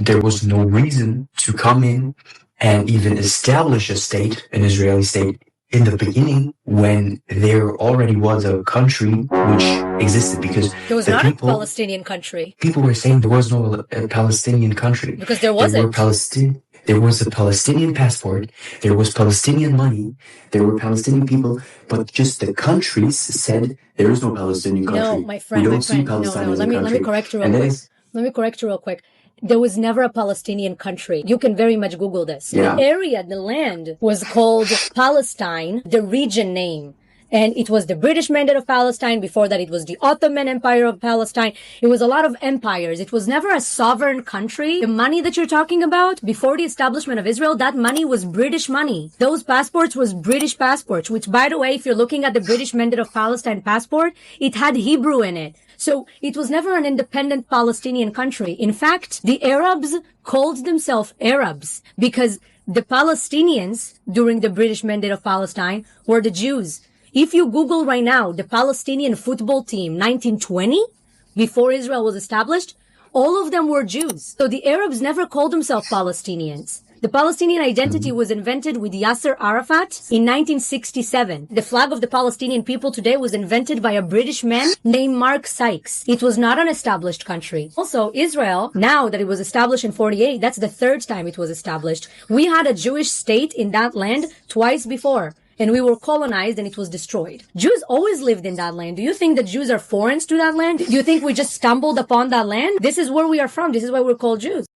there was no reason to come in and even establish a state, an Israeli state, in the beginning when there already was a country which existed, because there was not a Palestinian country. People were saying there was no Palestinian country. Because there wasn't. There was a Palestinian passport, there was Palestinian money, there were Palestinian people, but just the countries said there is no Palestinian country. No, my friend, let me correct you real quick. There was never a Palestinian country. You can very much Google this. Yeah. The area, the land, was called Palestine, the region name. And it was the British Mandate of Palestine. Before that, it was the Ottoman Empire of Palestine. It was a lot of empires. It was never a sovereign country. The money that you're talking about, before the establishment of Israel, that money was British money. Those passports was British passports, which, by the way, if you're looking at the British Mandate of Palestine passport, it had Hebrew in it. So it was never an independent Palestinian country. In fact, the Arabs called themselves Arabs because the Palestinians during the British Mandate of Palestine were the Jews. If you Google right now, the Palestinian football team, 1920, before Israel was established, all of them were Jews. So the Arabs never called themselves Palestinians. The Palestinian identity was invented with Yasser Arafat in 1967. The flag of the Palestinian people today was invented by a British man named Mark Sykes. It was not an established country. Also, Israel, now that it was established in 48, that's the third time it was established. We had a Jewish state in that land twice before. And we were colonized and it was destroyed. Jews always lived in that land. Do you think that Jews are foreigners to that land? Do you think we just stumbled upon that land? This is where we are from. This is why we're called Jews.